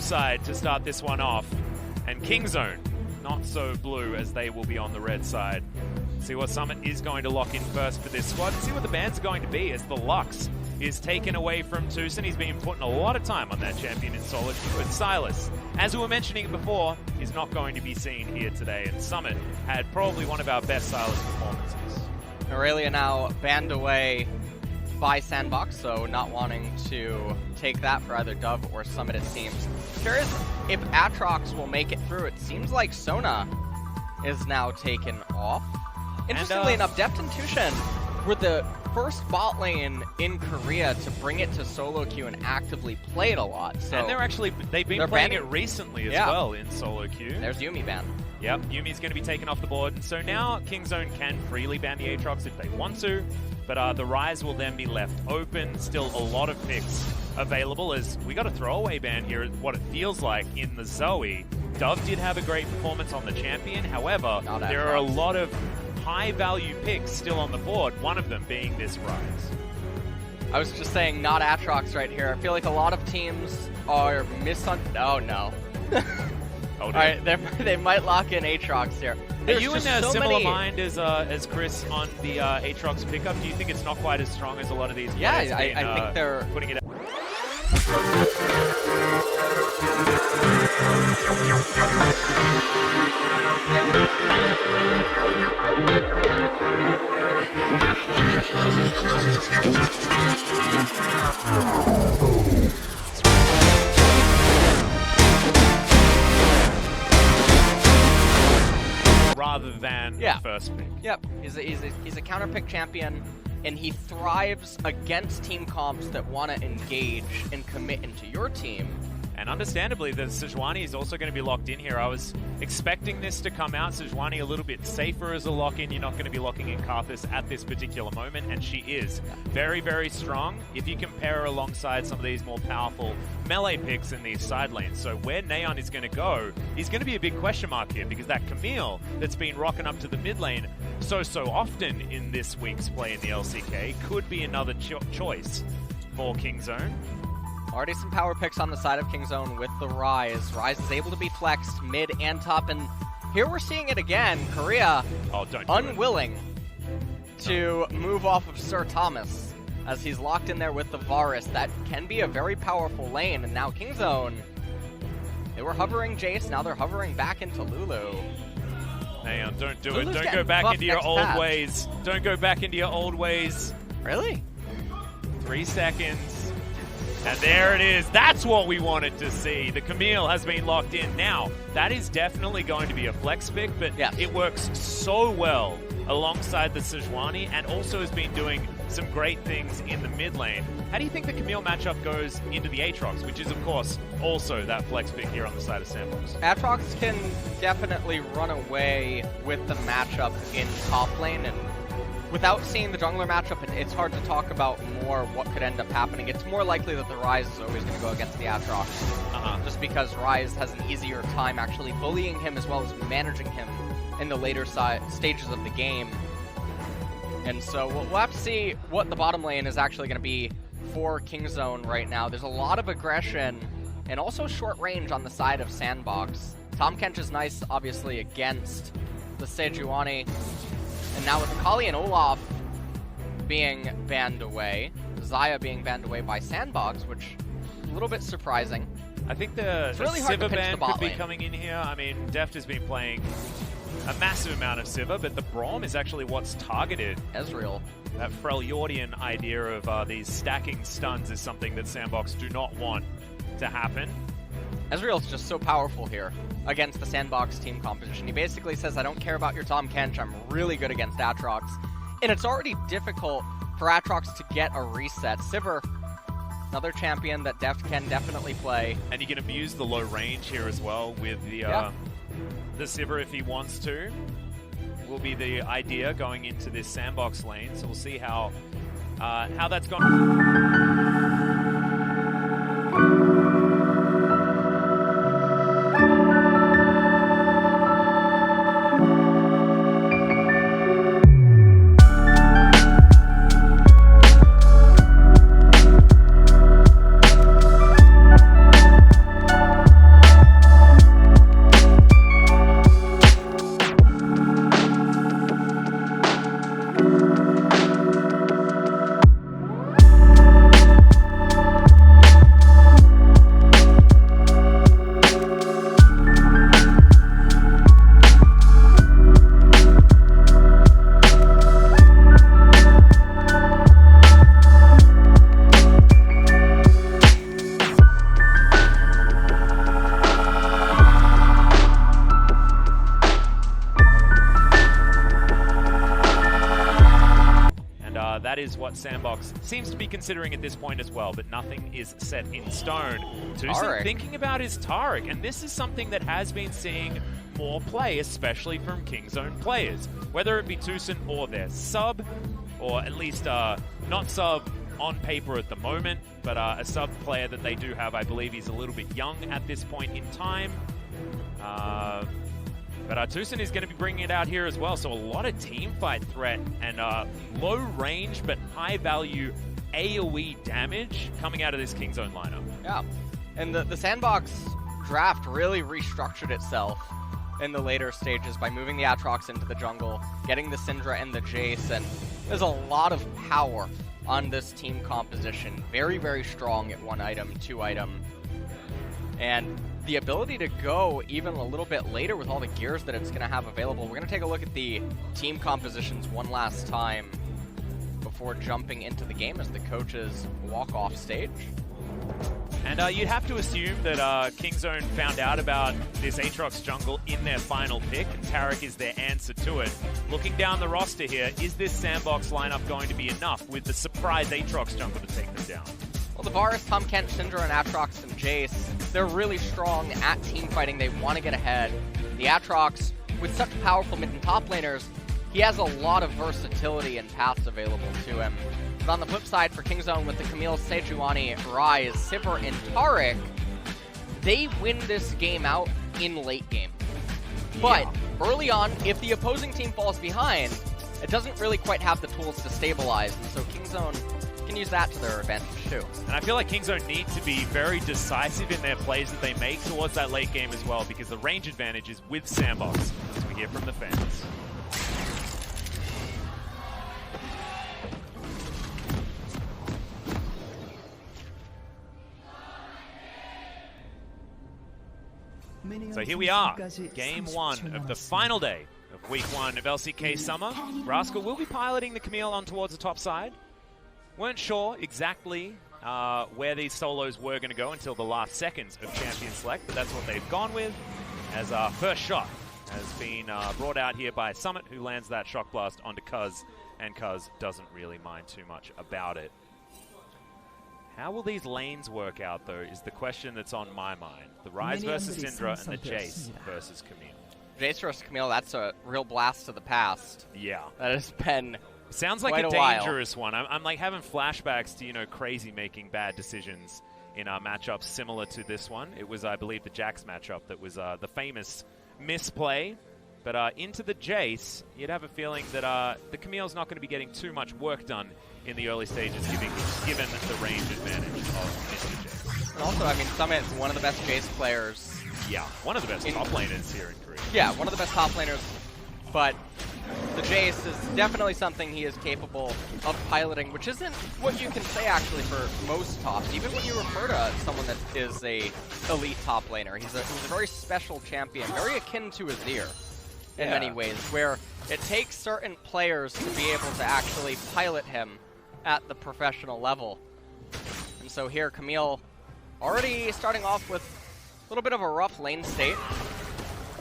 blue side to start this one off. And Kingzone, not so blue as they will be on the red side. See what Summit is going to lock in first for this squad. See what the ban's going to be as the Lux is taken away from Tucson. He's been putting a lot of time on that champion in solo queue, but Silas, as we were mentioning before, is not going to be seen here today. And Summit had probably one of our best Silas performances. Aurelia now banned away by SANDBOX, so not wanting to take that for either Dove or Summit, it seems. Curious if Aatrox will make it through. It seems like Sona is now taken off. Interestingly enough, Deft and Tushan were the first bot lane in Korea to bring it to solo queue and actively play it a lot. So and they've been playing it recently as well in solo queue. There's Yuumi ban. Yep, Yuumi's going to be taken off the board. And so now Kingzone can freely ban the Aatrox if they want to, but the Ryze will then be left open. Still a lot of picks available as we got a throwaway ban here, what it feels like in the Zoe. Dove did have a great performance on the champion, however, there are a lot of high-value picks still on the board, one of them being this Ryze. I was just saying, not Aatrox right here. I feel like a lot of teams are Oh, no. All right, they might lock in Aatrox here. Are you in a similar mind as Chris on the Aatrox pickup? Do you think it's not quite as strong as a lot of these players? Yeah, I think they're putting it out? Rather than first pick. Yep, he's a counter pick champion, and he thrives against team comps that want to engage and commit into your team. And understandably, the Sejuani is also going to be locked in here. I was expecting this to come out. Sejuani a little bit safer as a lock-in. You're not going to be locking in Karthus at this particular moment, and she is very, very strong if you compare her alongside some of these more powerful melee picks in these side lanes. So where Neon is going to go is going to be a big question mark here, because that Camille that's been rocking up to the mid lane so often in this week's play in the LCK could be another choice for Kingzone. Already some power picks on the side of Kingzone with the Ryze. Ryze is able to be flexed mid and top, and here we're seeing it again. Korea unwilling to move off of Sir Thomas as he's locked in there with the Varus. That can be a very powerful lane, and now Kingzone, they were hovering Jace, now they're hovering back into Lulu. Hang on, don't do it. Don't go back into your old ways. Don't go back into your old ways. Really? 3 seconds. And there it is. That's what we wanted to see. The Camille has been locked in. Now, that is definitely going to be a flex pick, but it works so well alongside the Sejuani and also has been doing some great things in the mid lane. How do you think the Camille matchup goes into the Aatrox, which is, of course, also that flex pick here on the side of SANDBOX? Aatrox can definitely run away with the matchup in top lane, and without seeing the jungler matchup, it's hard to talk about more what could end up happening. It's more likely that the Ryze is always going to go against the Aatrox, just because Ryze has an easier time actually bullying him as well as managing him in the later stages of the game. And so we'll have to see what the bottom lane is actually going to be for Kingzone right now. There's a lot of aggression and also short range on the side of SANDBOX. Tahm Kench is nice, obviously, against the Sejuani. And now with Akali and Olaf being banned away, Xayah being banned away by SANDBOX, which is a little bit surprising. I think the Sivir ban could be coming in here. I mean, Deft has been playing a massive amount of Sivir, but the Braum is actually what's targeted. Ezreal. That Freljordian idea of these stacking stuns is something that SANDBOX do not want to happen. Ezreal's just so powerful here against the SANDBOX team composition. He basically says, I don't care about your Tahm Kench, I'm really good against Aatrox. And it's already difficult for Aatrox to get a reset. Sivir, another champion that Deft can definitely play. And he can abuse the low range here as well with the Sivir if he wants to. Will be the idea going into this SANDBOX lane. So we'll see how that's gone. is what SANDBOX seems to be considering at this point as well, but nothing is set in stone. Tucson thinking about his Taric, and this is something that has been seeing more play, especially from Kingzone players. Whether it be Tucson or their sub, or at least not sub on paper at the moment, but a sub player that they do have. I believe he's a little bit young at this point in time. But Tucson is going to be bringing it out here as well, so a lot of team fight threat and low range but high value AoE damage coming out of this Kingzone lineup. Yeah, and the SANDBOX draft really restructured itself in the later stages by moving the Aatrox into the jungle, getting the Syndra and the Jace, and there's a lot of power on this team composition. Very, very strong at 1 item, 2 item, and the ability to go even a little bit later with all the gears that it's going to have available. We're going to take a look at the team compositions one last time before jumping into the game as the coaches walk off stage. And you'd have to assume that Kingzone found out about this Aatrox jungle in their final pick, and Taric is their answer to it. Looking down the roster here, is this SANDBOX lineup going to be enough with the surprise Aatrox jungle to take them down? Well, the Varus, Tahm Kench, Syndra, and Aatrox and Jace, they're really strong at team fighting. They want to get ahead. The Aatrox, with such powerful mid and top laners, he has a lot of versatility and paths available to him. But on the flip side, for Kingzone, with the Camille, Sejuani, Ryze, Sivir, and Taric, they win this game out in late game. But early on, if the opposing team falls behind, it doesn't really quite have the tools to stabilize, and so Kingzone can use that to their advantage too. And I feel like Kingzone need to be very decisive in their plays that they make towards that late game as well, because the range advantage is with SANDBOX, as we hear from the fans. So here we are, game 1 of the final day of week 1 of LCK Summer. Rascal will be piloting the Camille on towards the top side. Weren't sure exactly where these solos were going to go until the last seconds of Champion Select, but that's what they've gone with, as our first shot has been brought out here by Summit, who lands that shock blast onto Cuz, and Cuz doesn't really mind too much about it. How will these lanes work out, though, is the question that's on my mind. The Ryze versus Syndra and the Jace versus Camille. Jace versus Camille, that's a real blast to the past. Yeah. That has been sounds like a dangerous one. I'm like having flashbacks to, you know, crazy making bad decisions in matchups similar to this one. It was, I believe, the Jax matchup that was the famous misplay. But into the Jace, you'd have a feeling that the Camille's not going to be getting too much work done in the early stages, given the range advantage of Mr. Jace. And also, I mean, Summit's one of the best Jace players. Yeah, one of the best top laners here in Korea. Yeah, one of the best top laners. But the Jace is definitely something he is capable of piloting, which isn't what you can say actually for most tops. Even when you refer to someone that is a elite top laner, he's a very special champion, very akin to Azir in many ways, where it takes certain players to be able to actually pilot him at the professional level. And so here, Camille already starting off with a little bit of a rough lane state.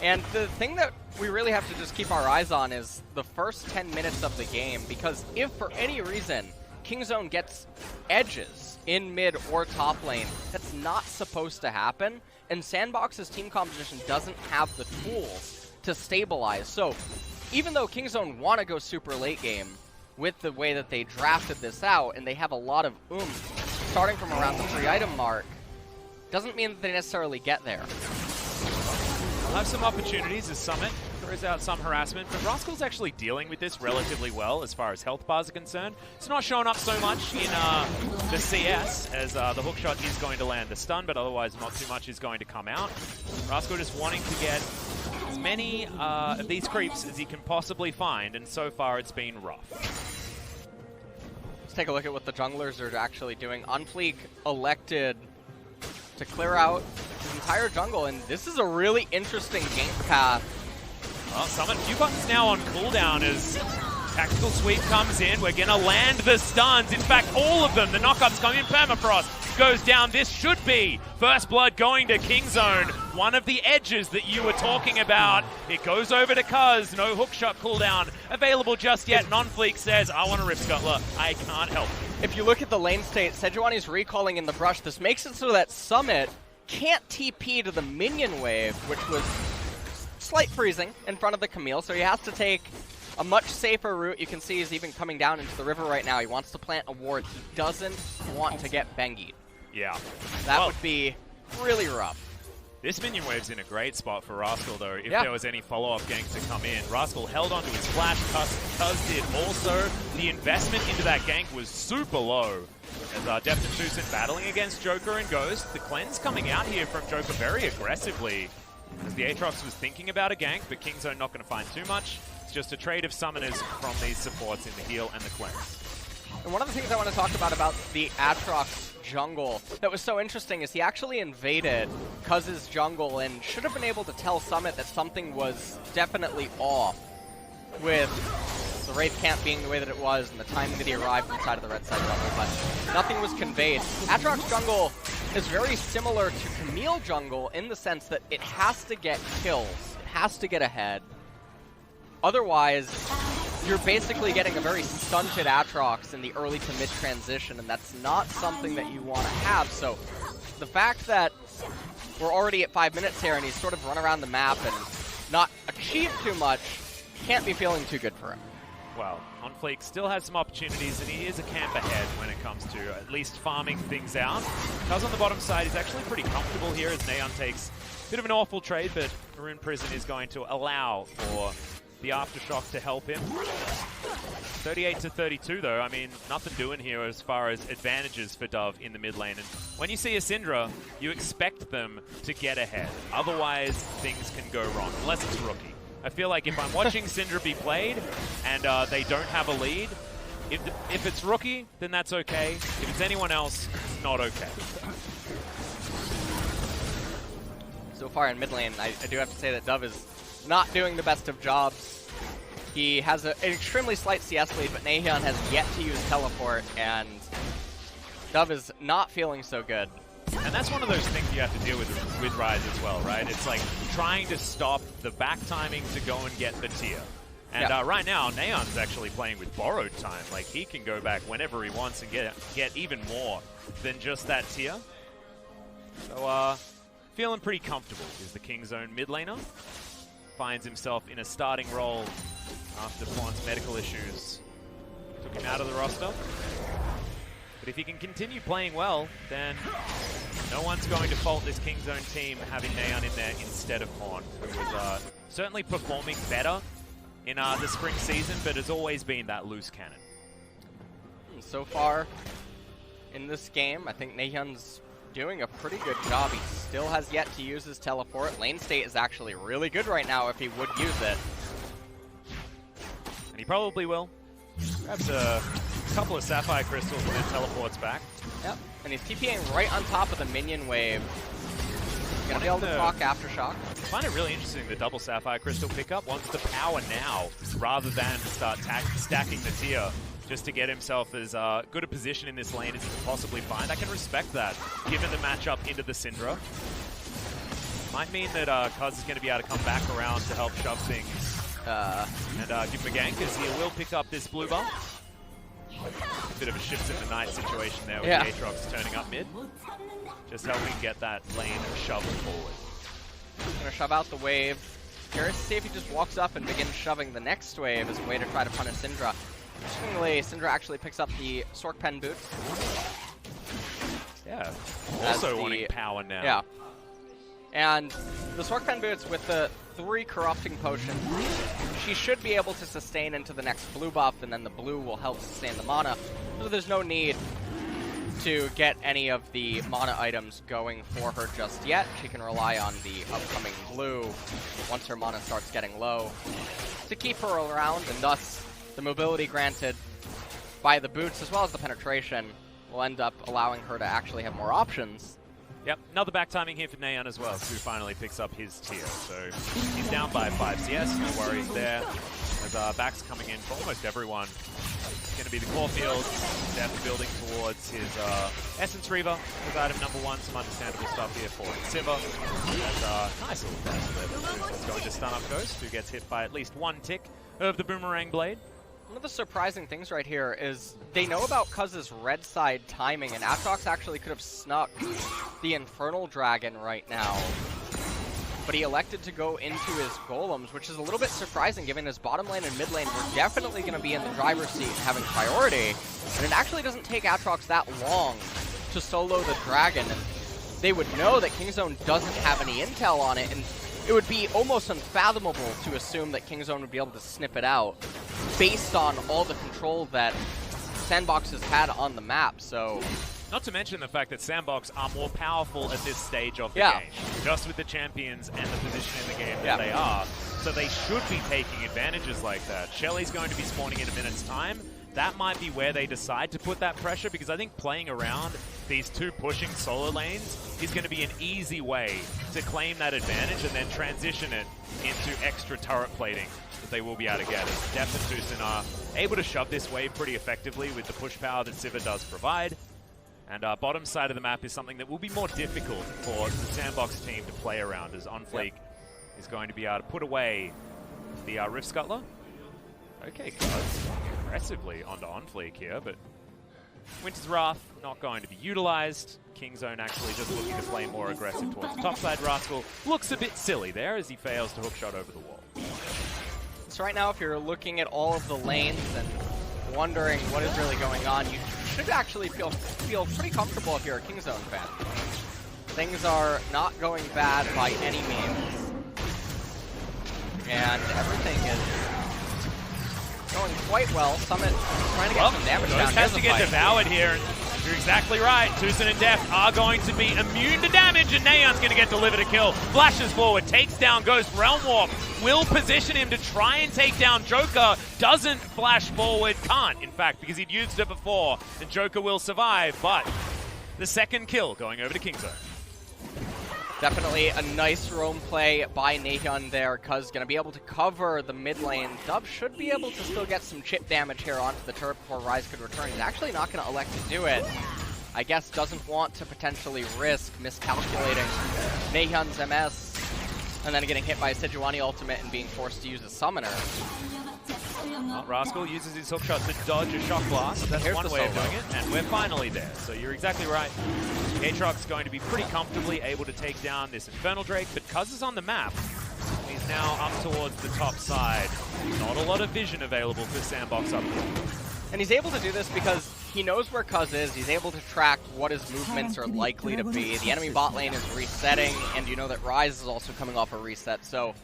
And the thing that we really have to just keep our eyes on is the first 10 minutes of the game, because if for any reason Kingzone gets edges in mid or top lane, that's not supposed to happen, and SANDBOX's team composition doesn't have the tools to stabilize. So even though Kingzone want to go super late game with the way that they drafted this out, and they have a lot of oomph starting from around the 3 item mark, doesn't mean that they necessarily get there. We'll have some opportunities as Summit throws out some harassment, but Rascal's actually dealing with this relatively well as far as health bars are concerned. It's not showing up so much in the CS, as the hookshot is going to land the stun, but otherwise not too much is going to come out. Rascal just wanting to get as many of these creeps as he can possibly find, and so far it's been rough. Let's take a look at what the junglers are actually doing. Unfleek elected to clear out his entire jungle, and this is a really interesting gank path. Well, Summit, a few buttons now on cooldown as Tactical Sweep comes in. We're going to land the stuns. In fact, all of them. The knockups come in permafrost. goes down. This should be first blood going to Kingzone. One of the edges that you were talking about. It goes over to Cuz. No hookshot cooldown available just yet. Nonfleek says, I want to rip Scuttler. I can't help. If you look at the lane state, Sejuani's recalling in the brush. This makes it so that Summit can't TP to the minion wave, which was slight freezing in front of the Camille, so he has to take a much safer route. You can see he's even coming down into the river right now. He wants to plant a ward. He doesn't want to get Bengied. Yeah. That would be really rough. This minion wave's in a great spot for Rascal, though, if there was any follow-up gank to come in. Rascal held onto his flash, Cuz did also. The investment into that gank was super low. As Deft and Tucson battling against Joker and Ghost. The cleanse coming out here from Joker very aggressively. As the Aatrox was thinking about a gank, but Kingzone not going to find too much. It's just a trade of summoners from these supports in the heal and the cleanse. And one of the things I want to talk about the Aatrox jungle that was so interesting is he actually invaded Cuz's jungle and should have been able to tell Summit that something was definitely off with the Wraith camp being the way that it was and the timing that he arrived inside of the red side jungle, but nothing was conveyed. Aatrox jungle is very similar to Camille jungle in the sense that it has to get kills, it has to get ahead. Otherwise, you're basically getting a very stunted Aatrox in the early to mid transition, and that's not something that you want to have. So the fact that we're already at 5 minutes here and he's sort of run around the map and not achieved too much, can't be feeling too good for him. Well, Nonfleek still has some opportunities, and he is a camp ahead when it comes to at least farming things out. Cuz on the bottom side is actually pretty comfortable here as Neon takes a bit of an awful trade, but Maroon Prison is going to allow for the Aftershock to help him. 38 to 32 though, I mean, nothing doing here as far as advantages for Dove in the mid lane. And when you see a Syndra, you expect them to get ahead. Otherwise, things can go wrong, unless it's Rookie. I feel like if I'm watching Syndra be played and they don't have a lead, if it's Rookie, then that's okay. If it's anyone else, it's not okay. So far in mid lane, I do have to say that Dove is not doing the best of jobs. He has an extremely slight CS lead, but Naheon has yet to use teleport, and Dove is not feeling so good. And that's one of those things you have to deal with Ryze as well, right? It's like trying to stop the back timing to go and get the tier. And right now, Neon's actually playing with borrowed time. Like, he can go back whenever he wants and get even more than just that tier. So, feeling pretty comfortable is the Kingzone mid laner. Finds himself in a starting role after Fawn's medical issues took him out of the roster. But if he can continue playing well, then no one's going to fault this Kingzone team having Neon in there instead of Fawn, who was certainly performing better in the spring season, but has always been that loose cannon. So far in this game, I think Naheon's doing a pretty good job. He still has yet to use his teleport. Lane state is actually really good right now if he would use it. And he probably will. Grabs a couple of Sapphire Crystals and then teleports back. Yep, and he's TPing right on top of the minion wave. Gonna be able to proc Aftershock. I find it really interesting, the double Sapphire Crystal pickup. Wants the power now rather than start stacking the tier, just to get himself as good a position in this lane as he can possibly find. I can respect that, given the matchup into the Syndra. Might mean that Cuz is going to be able to come back around to help shove things and give him a gank, as he will pick up this blue buff. Bit of a shift in the night situation there with the Aatrox turning up mid. Just helping get that lane shoved forward. Gonna shove out the wave. Curious to see if he just walks up and begins shoving the next wave as a way to try to punish Syndra. Interestingly, Syndra actually picks up the Sork Pen boots. Yeah, also wanting power now. Yeah. And the Sork Pen boots with the 3 corrupting potions, she should be able to sustain into the next blue buff, and then the blue will help sustain the mana. So there's no need to get any of the mana items going for her just yet. She can rely on the upcoming blue once her mana starts getting low to keep her around, and thus the mobility granted by the boots as well as the penetration will end up allowing her to actually have more options. Yep, another back timing here for Neon as well, who finally picks up his tier. So he's down by 5 CS, no worries there. As backs coming in for almost everyone. It's going to be the core field. Def building towards his Essence Reaver with item number 1. Some understandable stuff here for Siva. That's nice little dash there. It's going to stun up Ghost, who gets hit by at least 1 tick of the Boomerang Blade. One of the surprising things right here is they know about Cuz's red side timing, and Aatrox actually could have snuck the Infernal Dragon right now. But he elected to go into his golems, which is a little bit surprising given his bottom lane and mid lane were definitely going to be in the driver's seat and having priority. And it actually doesn't take Aatrox that long to solo the dragon. And they would know that Kingzone doesn't have any intel on it, and it would be almost unfathomable to assume that Kingzone would be able to snip it out based on all the control that SANDBOX has had on the map. So, not to mention the fact that SANDBOX are more powerful at this stage of the game, just with the champions and the position in the game that they are. So they should be taking advantages like that. Shelly's going to be spawning in a minute's time. That might be where they decide to put that pressure, because I think playing around these 2 pushing solo lanes is going to be an easy way to claim that advantage and then transition it into extra turret plating that they will be able to get. As Def and Tucson are able to shove this wave pretty effectively with the push power that Siva does provide. And bottom side of the map is something that will be more difficult for the SANDBOX team to play around, as OnFleek is going to be able to put away the Rift Scuttler. Okay, Cuz aggressively onto OnFleek here, but Winter's Wrath not going to be utilized. Kingzone actually just looking to play more aggressive towards the top side. Rascal looks a bit silly there as he fails to hookshot over the wall. So right now, if you're looking at all of the lanes and wondering what is really going on, you should actually feel pretty comfortable if you're a Kingzone fan. Things are not going bad by any means, and everything is going quite well. Summit trying to get some damage down. Ghost has to get devoured here. You're exactly right. Tucson and Def are going to be immune to damage, and Neon's going to get delivered a kill. Flashes forward, takes down Ghost. Realm Warp will position him to try and take down Joker. Doesn't flash forward, can't, in fact, because he'd used it before, and Joker will survive, but the second kill going over to Kingzone. Definitely a nice roam play by Nahyun there. Cuz going to be able to cover the mid lane. Dub should be able to still get some chip damage here onto the turret before Rise could return. He's actually not going to elect to do it. I guess doesn't want to potentially risk miscalculating Nahyun's MS and then getting hit by a Sejuani ultimate and being forced to use a summoner. Well, Rascal uses his hookshot to dodge a shock blast. That's one way of doing it, and we're finally there. So you're exactly right. Aatrox going to be pretty comfortably able to take down this Infernal Drake, but Cuz is on the map. He's now up towards the top side. Not a lot of vision available for SANDBOX up here. And he's able to do this because he knows where Cuz is. He's able to track what his movements are likely to be. The enemy bot lane is resetting, and you know that Rise is also coming off a reset, so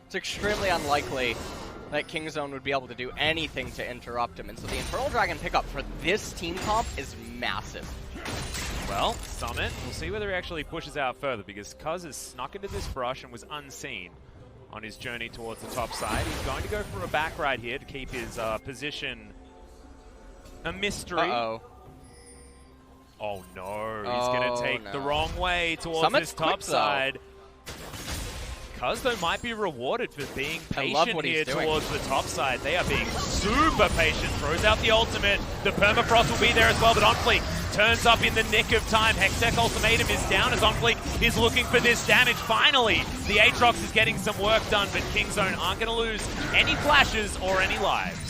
it's extremely unlikely that Kingzone would be able to do anything to interrupt him. And so the Infernal Dragon pickup for this team comp is massive. Well, Summit, we'll see whether he actually pushes out further, because Cuz has snuck into this brush and was unseen on his journey towards the top side. He's going to go for a back ride here to keep his position a mystery. Uh-oh. Oh no, he's going to take the wrong way towards Summit's this top side. Cuz, though, might be rewarded for being patient here towards the top side. They are being super patient. Throws out the ultimate. The permafrost will be there as well, but OnFleek turns up in the nick of time. Hextech ultimatum is down as OnFleek is looking for this damage. Finally, the Aatrox is getting some work done, but Kingzone aren't going to lose any flashes or any lives.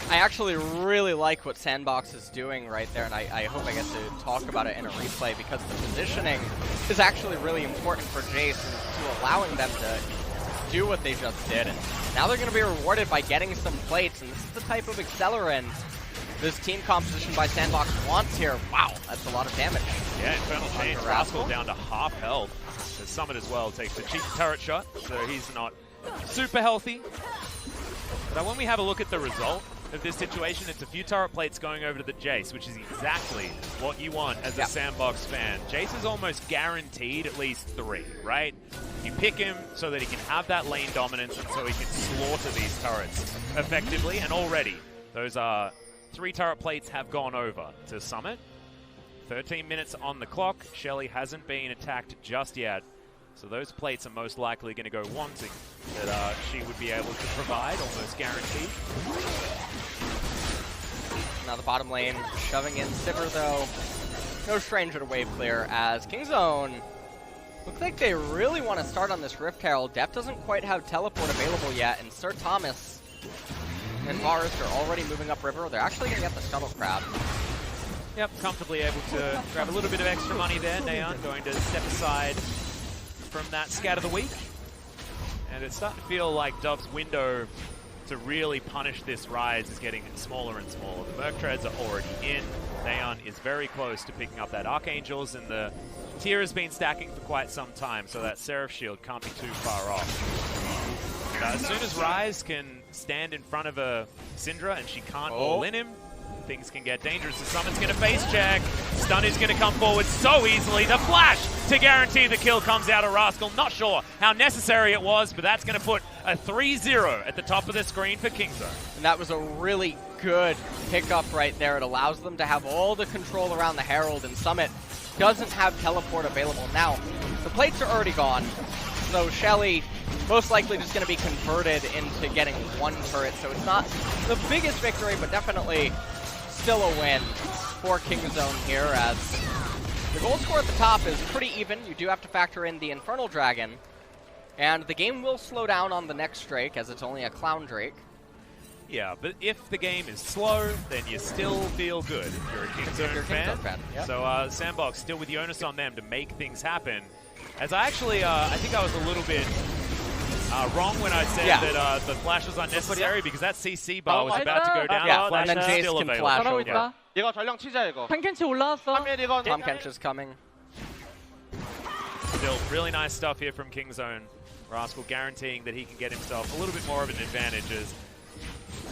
I actually really like what SANDBOX is doing right there, and I hope I get to talk about it in a replay, because the positioning is actually really important for Jace to allowing them to do what they just did. And now they're going to be rewarded by getting some plates, and this is the type of accelerant this team composition by SANDBOX wants here. Wow, that's a lot of damage. Yeah, Infernal Chains, Rascal down to half health. The Summit as well takes a cheap turret shot, so he's not super healthy. But when we have a look at the result of this situation, it's a few turret plates going over to the Jace, which is exactly what you want as a SANDBOX fan. Jace is almost guaranteed at least 3, right? You pick him so that he can have that lane dominance and so he can slaughter these turrets effectively, and already those 3 turret plates have gone over to Summit. 13 minutes on the clock. Shelly hasn't been attacked just yet. So those plates are most likely going to go wanting that she would be able to provide, almost guaranteed. Now the bottom lane shoving in Sivir though. No stranger to wave clear as Kingzone looks like they really want to start on this Rift Herald. Def doesn't quite have teleport available yet, and Sir Thomas and Varus are already moving up river. They're actually going to get the Scuttle Crab. Yep, comfortably able to grab a little bit of extra money there. Neon going to step aside from that scat of the week. And it's starting to feel like Dove's window to really punish this rise is getting smaller and smaller. The Merc Treads are already in. Neon is very close to picking up that Archangels, and the tier has been stacking for quite some time, so that Seraph Shield can't be too far off. As soon as Rise can stand in front of a Syndra and she can't all in him, things can get dangerous. The Summon's going to face check. Stun is going to come forward so easily. The flash to guarantee the kill comes out of Rascal. Not sure how necessary it was, but that's going to put a 3-0 at the top of the screen for Kingzone. And that was a really good pickup right there. It allows them to have all the control around the Herald, and Summit doesn't have teleport available. Now, the plates are already gone, so Shelly most likely just going to be converted into getting one turret, so it's not the biggest victory, but definitely still a win for Kingzone here, as the goal score at the top is pretty even. You do have to factor in the Infernal Dragon, and the game will slow down on the next Drake, as it's only a Clown Drake. Yeah, but if the game is slow, then you still feel good if you're a Kingzone fan. Yep. So SANDBOX still with the onus on them to make things happen. As I actually, I think I was a little bit wrong when I said that the flash was unnecessary, because that CC bar was about to go down. Yeah, and then is Jace still can available. flash over. 있다. 이거 전령 치자 이거. 팽켄치 올라왔어. Tom Kench is coming. Still really nice stuff here from Kingzone. Rascal guaranteeing that he can get himself a little bit more of an advantage, as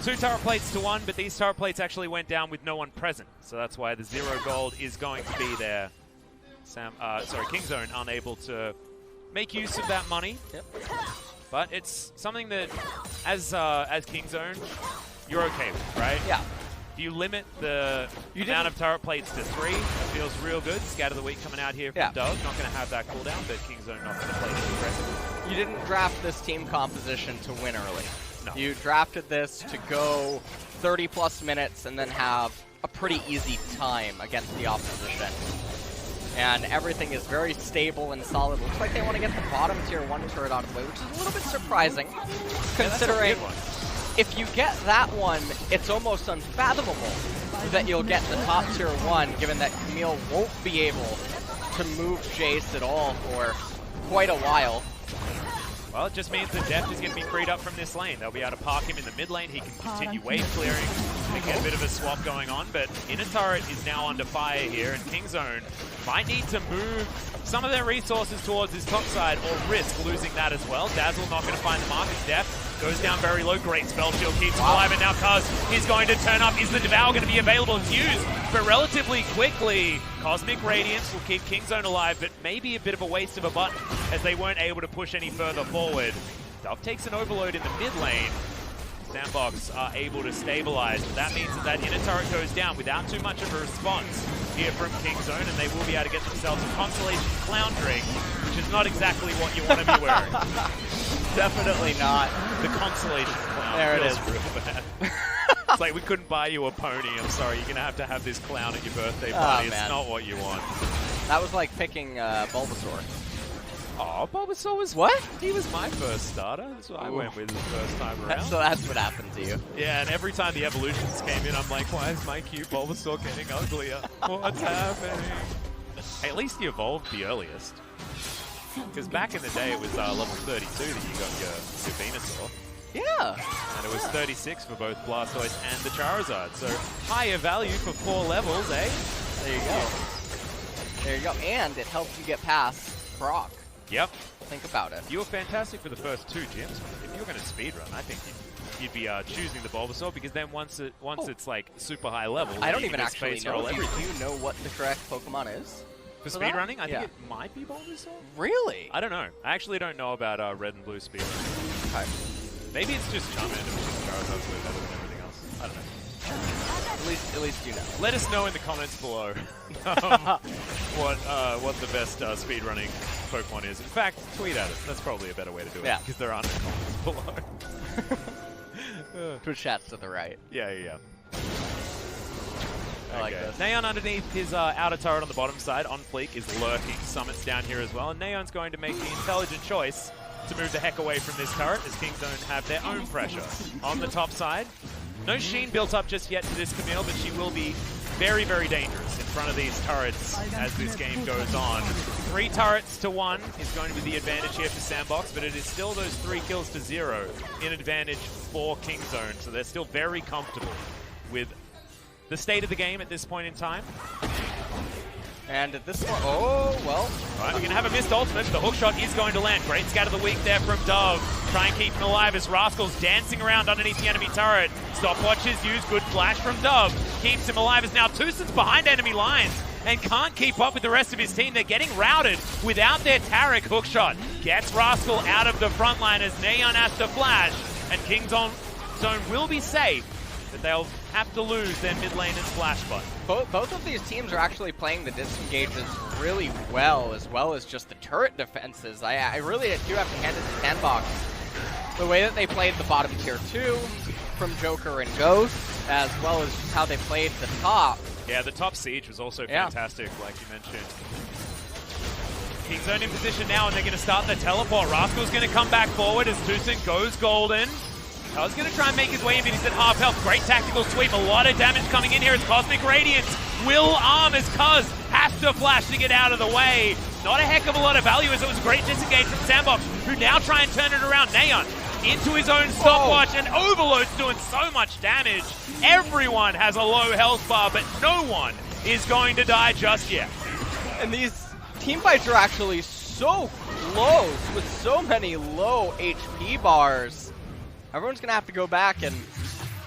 2 turret plates to 1, but these turret plates actually went down with no one present. So that's why the 0 gold is going to be there. Kingzone unable to make use of that money. Yep. But it's something that, as Kingzone, you're okay with, right? Yeah. If you limit the amount of turret plates to 3, that feels real good. Scat of the week coming out here from Dove. Not going to have that cooldown, but Kingzone not going to play too aggressive. You didn't draft this team composition to win early. No. You drafted this to go 30-plus minutes and then have a pretty easy time against the opposition. And everything is very stable and solid. Looks like they want to get the bottom tier 1 turret out of the way, which is a little bit surprising, considering if you get that one, it's almost unfathomable that you'll get the top tier 1, given that Camille won't be able to move Jace at all for quite a while. Well, it just means that Deft is going to be freed up from this lane. They'll be able to park him in the mid lane. He can continue wave clearing. They get a bit of a swap going on, but Inner Turret is now under fire here, and Kingzone might need to move some of their resources towards his top side or risk losing that as well. Dazzle not going to find the mark as Deft goes down very low. Great spell shield keeps him alive, and now Kuz is going to turn up. Is the Devour going to be available and used? But relatively quickly, Cosmic Radiance will keep Kingzone alive, but maybe a bit of a waste of a button as they weren't able to push any further forward. Dove takes an overload in the mid lane. SANDBOX are able to stabilize, but that means that Inner Turret goes down without too much of a response here from Kingzone, and they will be able to get themselves a Constellation Clown Drink, which is not exactly what you want to be wearing. Definitely not. The Constellation Clown. There it is. Real bad. It's like, we couldn't buy you a pony. I'm sorry, you're going to have this clown at your birthday party. It's not what you want. That was like picking Bulbasaur. Oh, Bulbasaur was what? He was my first starter. That's what I went with the first time around. So that's what happened to you. Yeah, and every time the evolutions came in, I'm like, why is my cute Bulbasaur getting uglier? What's happening? Hey, at least you evolved the earliest. Because back in the day, it was level 32 that you got your Venusaur. Yeah. And it was 36 for both Blastoise and the Charizard. So higher value for 4 levels, eh? There you go. There you go. And it helps you get past Brock. Yep. Think about it. You were fantastic for the first 2 gyms. If you were going to speedrun, I think you'd be choosing the Bulbasaur, because then once it's like super high level, I don't even just actually space know. roll Do everything. you know what the correct Pokemon is? For speedrunning, I think it might be Bulbasaur. Really? I don't know. I actually don't know about Red and Blue speedrunning. Okay. Maybe it's just Charmander, which is Charizard's way better than everything else. I don't know. At least you know. Let us know in the comments below what the best speedrunning Pokemon is. In fact, tweet at us. That's probably a better way to do it, because there aren't no comments below. Twitch chat's to the right. Yeah. I like this. Neon underneath his outer turret on the bottom side, on fleek, is lurking. Summit's down here as well, and Neon's going to make the intelligent choice to move the heck away from this turret, as Kingzone have their own pressure on the top side. No Sheen built up just yet to this Camille, but she will be very, very dangerous in front of these turrets as this game goes on. 3 turrets to 1 is going to be the advantage here for SANDBOX, but it is still those 3 kills to 0 in advantage for Kingzone, so they're still very comfortable with the state of the game at this point in time. And at this point, oh, well. All right, we're going to have a missed ultimate. The hook shot is going to land. Great scatter of the week there from Dove. Try and keep him alive as Rascal's dancing around underneath the enemy turret. Stopwatch is used. Good flash from Dove. Keeps him alive as now Tusson's behind enemy lines and can't keep up with the rest of his team. They're getting routed without their Tarek hook shot. Gets Rascal out of the front line as Neon has to flash. And Kingzone will be safe, but they'll have to lose their mid lane and splash button. Both of these teams are actually playing the disengages really well as just the turret defenses. I really do have to hand it to SANDBOX. The way that they played the bottom tier 2 from Joker and Ghost, as well as just how they played the top. Yeah, the top siege was also fantastic, like you mentioned. Kingzone in position now, and they're going to start the teleport. Rascal's going to come back forward as Tusson goes golden. I was going to try and make his way in, but he's at half health. Great tactical sweep. A lot of damage coming in here as Cosmic Radiance will arm as Cuz has to flash to get out of the way. Not a heck of a lot of value as it was great disengage from SANDBOX, who now try and turn it around. Neon into his own stopwatch, and Overload's doing so much damage. Everyone has a low health bar, but no one is going to die just yet. And these team fights are actually so close with so many low HP bars. Everyone's going to have to go back and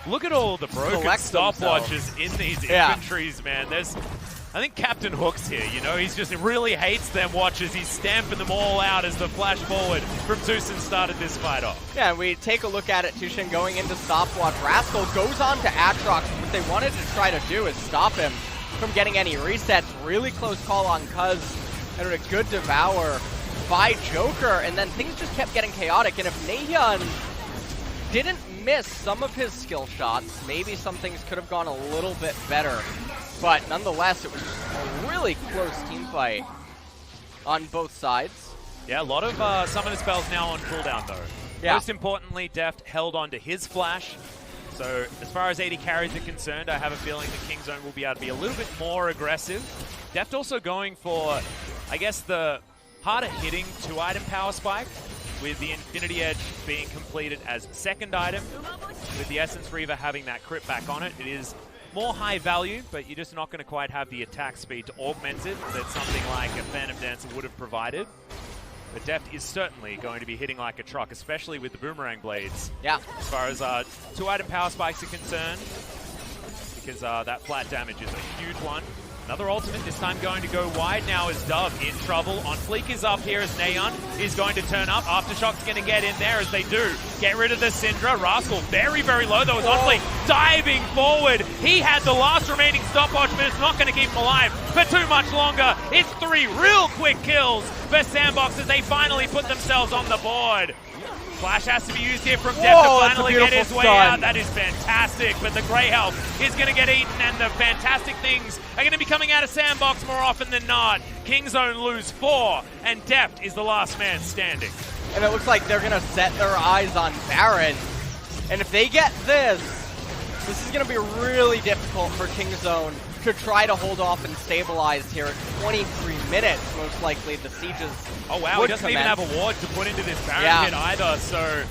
look at all the broken stopwatches in these infantries, man. I think Captain Hook's here, you know, he really hates them watches. He's stamping them all out as the flash forward from Tusson started this fight off. Yeah, and we take a look at it, Tushin going into stopwatch. Rascal goes on to Atrox. What they wanted to try to do is stop him from getting any resets. Really close call on Cuz, and a good devour by Joker, and then things just kept getting chaotic. And if Nahyun didn't miss some of his skill shots, maybe some things could have gone a little bit better. But nonetheless, it was a really close team fight on both sides. Yeah, a lot of summoner spells now on cooldown though. Yeah. Most importantly, Deft held on to his flash. So as far as AD carries are concerned, I have a feeling that Kingzone will be able to be a little bit more aggressive. Deft also going for, I guess, the harder hitting 2-item power spike, with the Infinity Edge being completed as second item, with the Essence Reaver having that crit back on it. It is more high value, but you're just not going to quite have the attack speed to augment it that something like a Phantom Dancer would have provided. But Deft is certainly going to be hitting like a truck, especially with the Boomerang Blades. Yeah. As far as 2-item power spikes are concerned, because that flat damage is a huge one. Another ultimate, this time going to go wide now as Dove in trouble. On fleek is up here as Neon is going to turn up. Aftershock's going to get in there as they do. Get rid of the Syndra. Rascal very, very low though. Is on fleek diving forward. He had the last remaining stopwatch, but it's not going to keep him alive for too much longer. It's 3 real quick kills for SANDBOX as they finally put themselves on the board. Flash has to be used here from Deft to finally get his way out. That is fantastic, but the Grey Health is going to get eaten, and the fantastic things are going to be coming out of SANDBOX more often than not. Kingzone lose 4, and Deft is the last man standing. And it looks like they're going to set their eyes on Baron. And if they get this is going to be really difficult for Kingzone to try to hold off and stabilize here at 23 minutes. Most likely the sieges. Oh wow, he doesn't even have a ward to put into this Baron hit either, so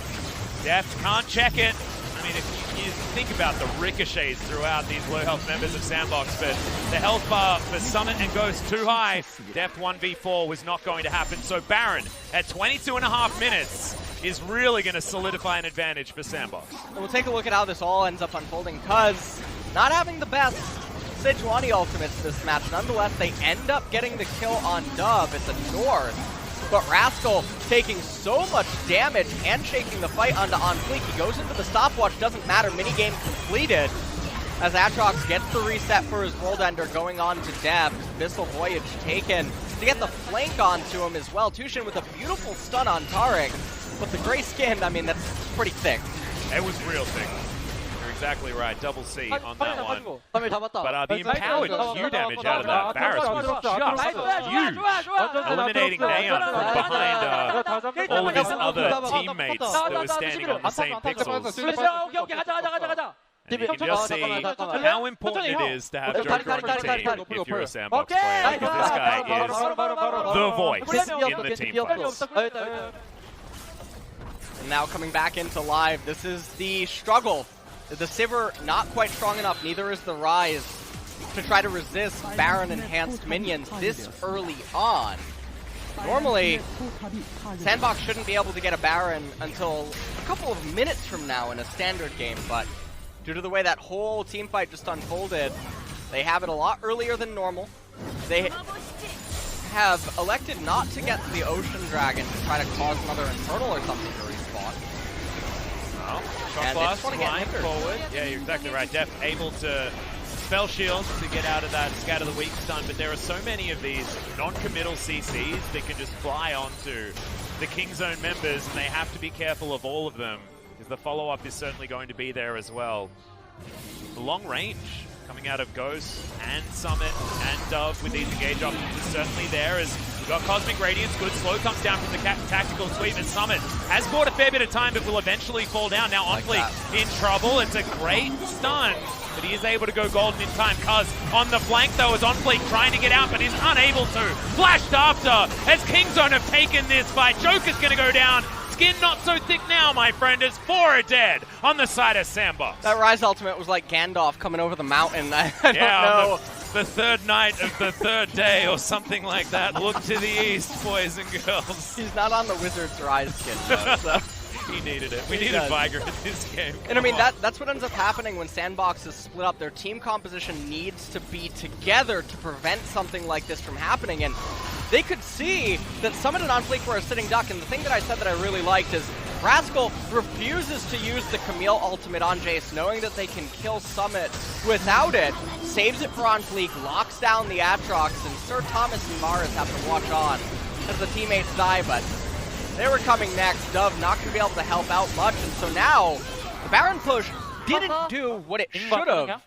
Deft can't check it. I mean, if you think about the ricochets throughout these low health members of SANDBOX, but the health bar for Summit and Ghost too high. Deft 1v4 was not going to happen, so Baron at 22.5 minutes is really going to solidify an advantage for SANDBOX. And we'll take a look at how this all ends up unfolding, because not having the best Sejuani ultimates this match. Nonetheless, they end up getting the kill on Dove at the north. But Rascal taking so much damage and shaking the fight onto On Fleek. He goes into the stopwatch, doesn't matter, minigame completed. as Aatrox gets the reset for his World Ender going on to Deft. Abyssal Voyage taken to get the flank onto him as well. Tushin with a beautiful stun on Taric, but the gray skin, I mean, that's pretty thick. It was real thick. You're exactly right. Double C on that one. But the empowered Q damage out of that Varus was just huge. Eliminating Neon from behind all of his other teammates that were standing on the same pixels. And you can just see how important it is to have Joker on the team if you're a SANDBOX player, because this guy is the voice in the team fights. And now coming back into live, this is the struggle. The Sivir not quite strong enough, neither is the Rise, to try to resist Baron enhanced minions this early on. Normally, SANDBOX shouldn't be able to get a Baron until a couple of minutes from now in a standard game, but due to the way that whole team fight just unfolded, they have it a lot earlier than normal. They have elected not to get the Ocean Dragon to try to cause another Infernal or something to respawn. Well, shot blast, flying forward. Yeah, you're exactly right. Def able to spell shields to get out of that Scatter the Weak stun, but there are so many of these non-committal CCs that can just fly onto the King Zone members, and they have to be careful of all of them, because the follow-up is certainly going to be there as well. The long range coming out of Ghost and Summit and Dove with these engage options is certainly there, as we've got Cosmic Radiance. Good slow comes down from the tactical sweep, and Summit has bought a fair bit of time but will eventually fall down. Now OnFleek in trouble. It's a great stun, but he is able to go golden in time. Cuz on the flank though is OnFleek trying to get out, but is unable to. Flashed after as Kingzone have taken this fight. Joker's going to go down. Skin not so thick now, my friend, as 4 are dead on the side of SANDBOX. That Rise ultimate was like Gandalf coming over the mountain. I don't know. The third night of the third day or something like that. Look to the east, boys and girls. He's not on the Wizard's Rise skin, though, so. He needed it. We needed Viger in this game. And I mean, that's what ends up happening when SANDBOX is split up. Their team composition needs to be together to prevent something like this from happening. And they could see that Summit and OnFleek were a sitting duck. And the thing that I said that I really liked is Rascal refuses to use the Camille ultimate on Jace, knowing that they can kill Summit without it. Saves it for OnFleek, locks down the Aatrox, and Sir Thomas and Mars have to watch on as the teammates die. But they were coming next. Dove not going to be able to help out much. And so now, the Baron push didn't do what it should have,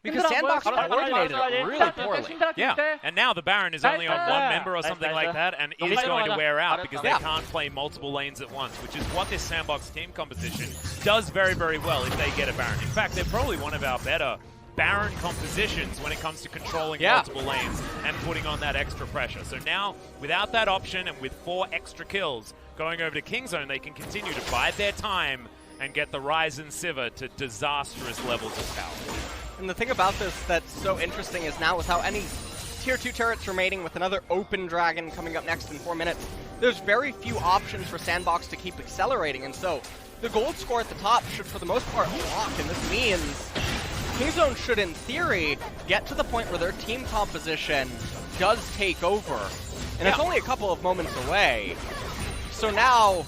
because SANDBOX coordinated it really poorly. Yeah, and now the Baron is only on one member or something like that, and is going to wear out because they can't play multiple lanes at once, which is what this SANDBOX team composition does very, very well if they get a Baron. In fact, they're probably one of our better Baron compositions when it comes to controlling multiple lanes and putting on that extra pressure. So now, without that option and with 4 extra kills going over to Kingzone, they can continue to bide their time and get the Rise and Sivir to disastrous levels of power. And the thing about this that's so interesting is now, without any tier 2 turrets remaining, with another open dragon coming up next in 4 minutes, there's very few options for SANDBOX to keep accelerating. And so the gold score at the top should, for the most part, lock. And this means Kingzone should, in theory, get to the point where their team composition does take over. And it's only a couple of moments away. So now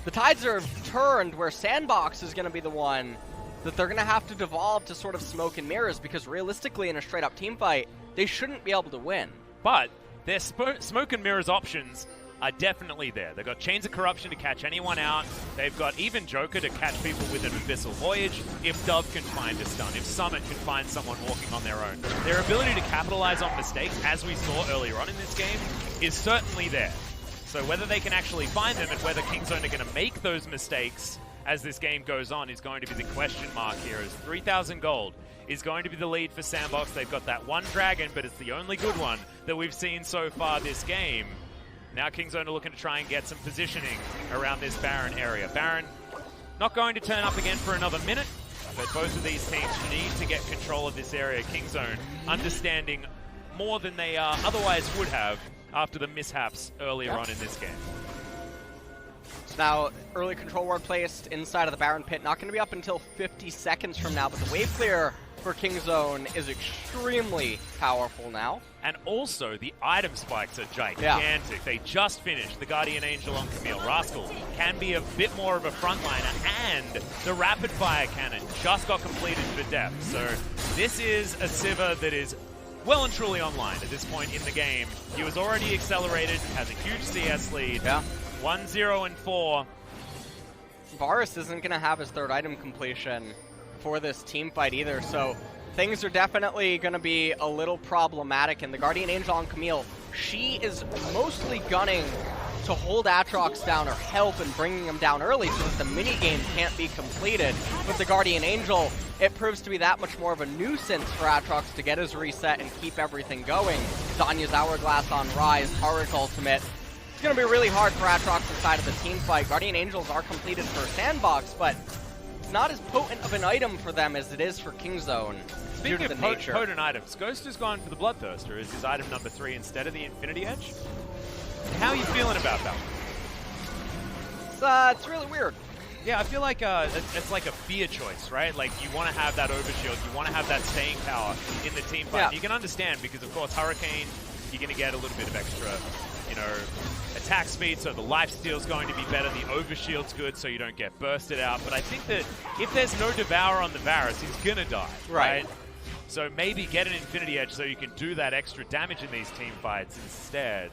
the tides are turned where SANDBOX is going to be the one that they're going to have to devolve to sort of smoke and mirrors, because realistically in a straight up team fight, they shouldn't be able to win. But their smoke and mirrors options are definitely there. They've got Chains of Corruption to catch anyone out. They've got even Joker to catch people with an Abyssal Voyage if Dove can find a stun, if Summit can find someone walking on their own. Their ability to capitalize on mistakes, as we saw earlier on in this game, is certainly there. So whether they can actually find them and whether Kingzone are going to make those mistakes as this game goes on is going to be the question mark here, as 3,000 gold is going to be the lead for SANDBOX. They've got that one dragon, but it's the only good one that we've seen so far this game. Now Kingzone are looking to try and get some positioning around this Baron area. Baron not going to turn up again for another minute, but both of these teams need to get control of this area. Kingzone understanding more than they otherwise would have after the mishaps earlier on in this game. So now, early control ward placed inside of the Baron pit. Not going to be up until 50 seconds from now, but the wave clear for Kingzone is extremely powerful now. And also, the item spikes are gigantic. Yeah. They just finished. The Guardian Angel on Camille. Rascal can be a bit more of a frontliner. And the rapid fire cannon just got completed for Def. So this is a Sivir that is well and truly online at this point in the game. He was already accelerated, has a huge CS lead. Yeah. 1-0 and 4. Varus isn't going to have his third item completion for this team fight either, so things are definitely going to be a little problematic. And the Guardian Angel on Camille, she is mostly gunning to hold Aatrox down or help and bringing him down early so that the minigame can't be completed. With the Guardian Angel, it proves to be that much more of a nuisance for Aatrox to get his reset and keep everything going. Zanya's Hourglass on Rise, Taric ultimate. It's going to be really hard for Aatrox inside of the team fight. Guardian Angels are completed for SANDBOX, but it's not as potent of an item for them as it is for Kingzone. Speaking of potent items, Ghost has gone for the Bloodthirster as his item number 3 instead of the Infinity Edge. How are you feeling about that one? It's really weird. Yeah, I feel like it's like a fear choice, right? Like, you want to have that overshield, you want to have that staying power in the team fight. Yeah. You can understand because, of course, Hurricane, you're going to get a little bit of extra, you know, attack speed, so the lifesteal's going to be better. The overshield's good, so you don't get bursted out. But I think that if there's no Devour on the Varus, he's going to die, right? So maybe get an Infinity Edge so you can do that extra damage in these team fights instead.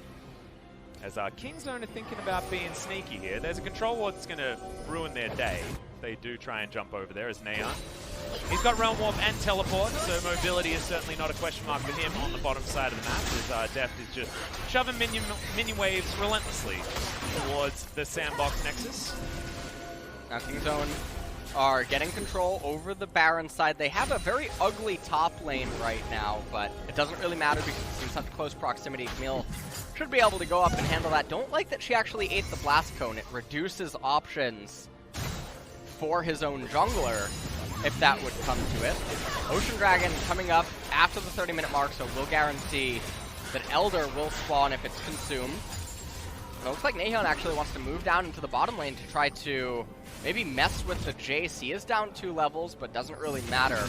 As Kingzone are thinking about being sneaky here. There's a control ward that's going to ruin their day. They do try and jump over there as Neon. He's got Realm Warp and Teleport, so mobility is certainly not a question mark for him on the bottom side of the map, as Deft is just shoving minion waves relentlessly towards the SANDBOX Nexus. Now Kingzone are getting control over the Baron side. They have a very ugly top lane right now, but it doesn't really matter because it's in such close proximity. Camille should be able to go up and handle that. Don't like that she actually ate the Blast Cone. It reduces options for his own jungler, if that would come to it. Ocean Dragon coming up after the 30-minute mark, so we'll guarantee that Elder will spawn if it's consumed. It looks like Nahon actually wants to move down into the bottom lane to try to maybe mess with the Jace. He is down 2 levels, but doesn't really matter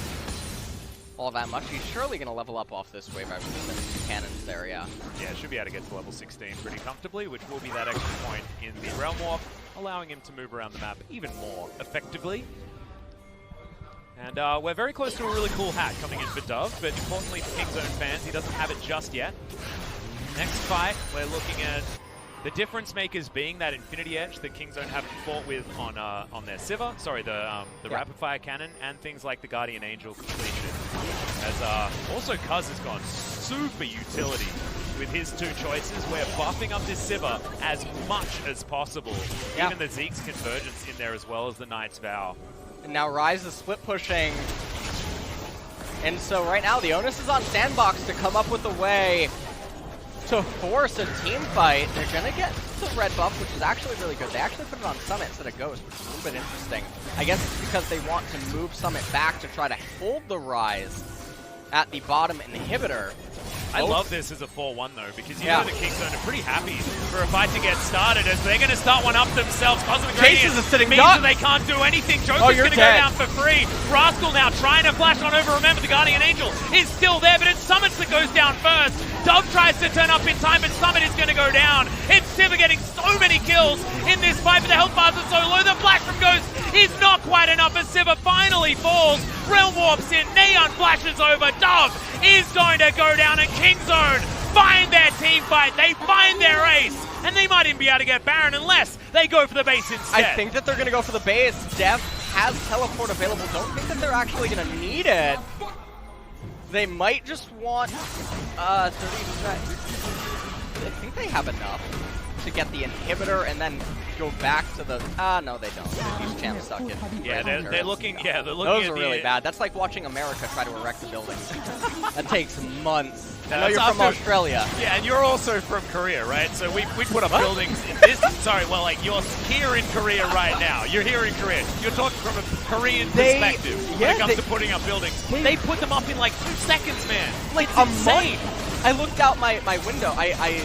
all that much. He's surely going to level up off this wave. I believe there's 2 cannons there, yeah. Yeah, should be able to get to level 16 pretty comfortably, which will be that extra point in the Realm Warp, allowing him to move around the map even more effectively. And we're very close to a really cool hat coming in for Dove, but importantly for Kingzone fans, he doesn't have it just yet. Next fight, we're looking at the difference makers being that Infinity Edge that Kingzone haven't fought with on their Sivir, sorry, the Rapid Fire Cannon, and things like the Guardian Angel completion. As also Cuz has gone super utility with his 2 choices. We're buffing up this Sivir as much as possible. Even the Zeke's Convergence in there as well as the Knight's Vow. And now Rise is split pushing. And so right now the onus is on SANDBOX to come up with a way to force a team fight. They're going to get the red buff, which is actually really good. They actually put it on Summit instead of Ghost, which is a little bit interesting. I guess it's because they want to move Summit back to try to hold the Rise at the bottom inhibitor. I love this as a 4-1 though, because you know the Kingzone are pretty happy for a fight to get started as they're going to start one up themselves. Cosmic Radiance means that they can't do anything. Joker's going to go down for free. Rascal now trying to flash on over. Remember, the Guardian Angel is still there, but it's Summit that goes down first. Dove tries to turn up in time, but Summit is going to go down. It's Sivir getting so many kills in this fight, but the health bars are so low. The flash from Ghost is not quite enough as Sivir finally falls. Realm Warps in, Neon flashes over. Dove is going to go down, and Kingzone find their team fight. They find their ace, and they might even be able to get Baron unless they go for the base instead. I think that they're going to go for the base. Def has teleport available. Don't think that they're actually going to need it. They might just want 30%. I think they have enough to get the inhibitor and then go back to the... no, they don't. These champs suck it. Yeah, they're looking... Yeah, they're looking. Those are really bad. That's like watching America try to erect a building. That takes months. I know you're from Australia. Yeah, and you're also from Korea, right? So we put up buildings in this... Sorry, well, like, you're here in Korea right now. You're here in Korea. You're talking from a Korean perspective when it comes to putting up buildings. They put them up in like 2 seconds, man. Like a month. I looked out my window. I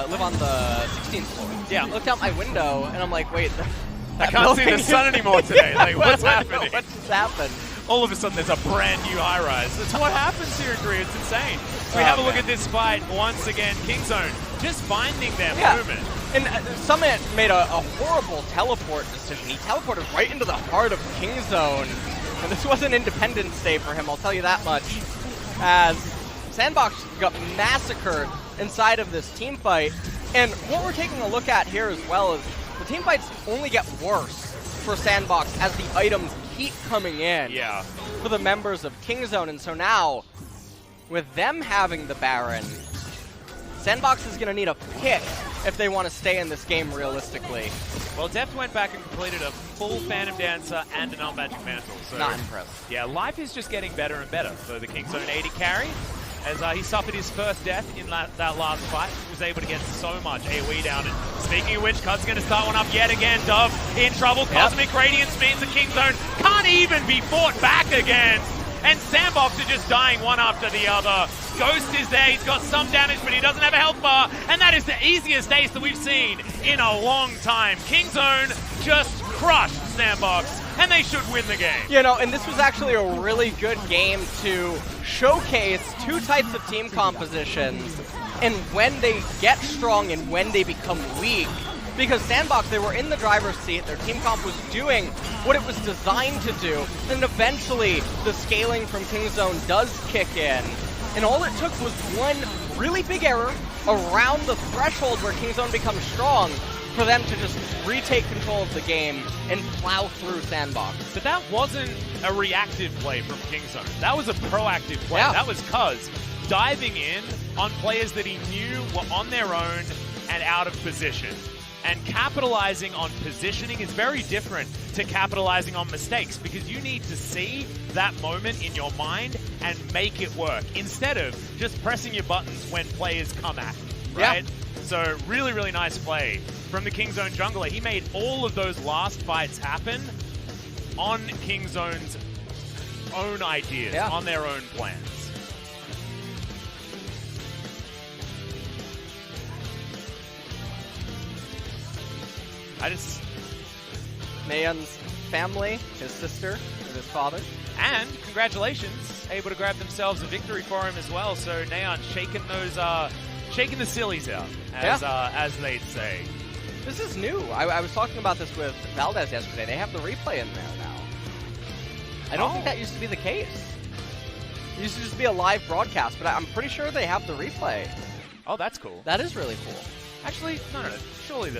live on the 16th floor. Yeah. I looked out my window, and I'm like, wait, I can't see the sun anymore today. Like, what's happening? What just happened? all of a sudden there's a brand new high-rise. That's what happens here in Korea. It's insane. We have a look at this fight once again. Kingzone just finding their movement. And Summit made a horrible teleport decision. He teleported right into the heart of Kingzone. And this was an Independence Day for him, I'll tell you that much. As SANDBOX got massacred inside of this team fight. And what we're taking a look at here as well is the team fights only get worse for SANDBOX as the items keep coming in for the members of Kingzone. And so now, with them having the Baron, SANDBOX is going to need a pick if they want to stay in this game realistically. Well, Deft went back and completed a full Phantom Dancer and an Unmagic Mantle. So, not impressed. Yeah, life is just getting better and better for the Kingzone AD carry. As he suffered his first death in that last fight, was able to get so much AoE down. And speaking of which, Cud's going to start one up yet again. Dove in trouble. Cosmic Radiance means the Kingzone can't even be fought back against. And SANDBOX are just dying one after the other. Ghost is there, he's got some damage, but he doesn't have a health bar. And that is the easiest ace that we've seen in a long time. Kingzone just crushed SANDBOX, and they should win the game. You know, and this was actually a really good game to showcase two types of team compositions and when they get strong and when they become weak. Because SANDBOX, they were in the driver's seat, their team comp was doing what it was designed to do, and eventually the scaling from Kingzone does kick in. And all it took was one really big error around the threshold where Kingzone becomes strong for them to just retake control of the game and plow through SANDBOX. But that wasn't a reactive play from Kingzone. That was a proactive play. That was Cuz diving in on players that he knew were on their own and out of position. And capitalizing on positioning is very different to capitalizing on mistakes, because you need to see that moment in your mind and make it work instead of just pressing your buttons when players come at you, right? So really, really nice play from the Kingzone jungler. He made all of those last fights happen on Kingzone's own ideas, on their own plans. Nayeon's family, his sister, and his father. And congratulations, able to grab themselves a victory for him as well. So Nayeon shaking those, shaking the sillies out, as they'd say. This is new. I was talking about this with Valdez yesterday. They have the replay in there now. I don't think that used to be the case. It used to just be a live broadcast, but I'm pretty sure they have the replay. Oh, that's cool. That is really cool. Actually, no. Surely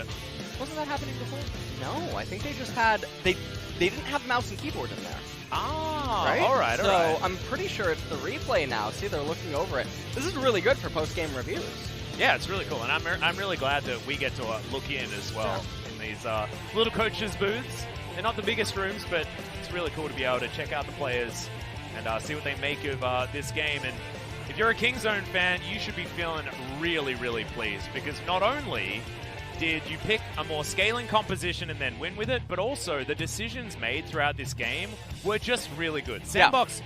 wasn't that happening before? No, I think they just had, they didn't have mouse and keyboard in there. Ah, right? all right. So I'm pretty sure it's the replay now. See, they're looking over it. This is really good for post-game reviews. Yeah, it's really cool, and I'm really glad that we get to look in as well in these little coaches' booths. They're not the biggest rooms, but it's really cool to be able to check out the players and see what they make of this game. And if you're a Kingzone fan, you should be feeling really, really pleased, because not only did you pick a more scaling composition and then win with it, but also the decisions made throughout this game were just really good. SANDBOX,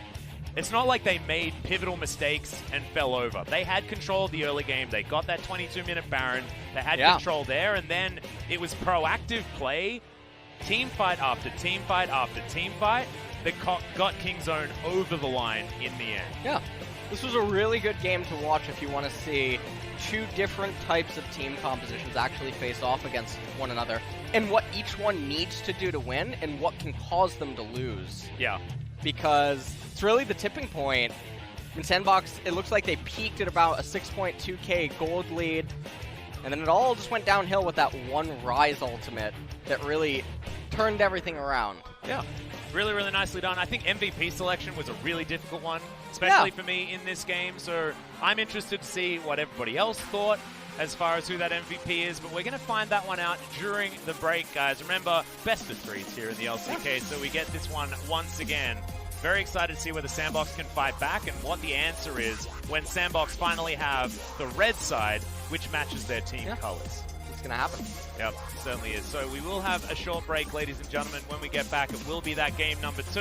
it's not like they made pivotal mistakes and fell over. They had control of the early game. They got that 22-minute Baron. They had control there, and then it was proactive play, team fight after team fight after team fight, that got Kingzone over the line in the end. Yeah. This was a really good game to watch if you want to see two different types of team compositions actually face off against one another, and what each one needs to do to win, and what can cause them to lose. Yeah. Because it's really the tipping point. In SANDBOX, it looks like they peaked at about a 6.2k gold lead, and then it all just went downhill with that one Rise ultimate that really turned everything around. Yeah. Really, really nicely done. I think MVP selection was a really difficult one, especially for me in this game. So I'm interested to see what everybody else thought as far as who that MVP is. But we're going to find that one out during the break, guys. Remember, best of threes here in the LCK. So we get this one once again. Very excited to see whether SANDBOX can fight back and what the answer is when SANDBOX finally have the red side, which matches their team colors. It's going to happen. Yep, it certainly is. So we will have a short break, ladies and gentlemen. When we get back, it will be that game number 2.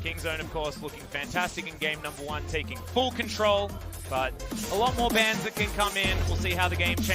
Kingzone, of course, looking fantastic in game number 1, taking full control, but a lot more bans that can come in. We'll see how the game changes.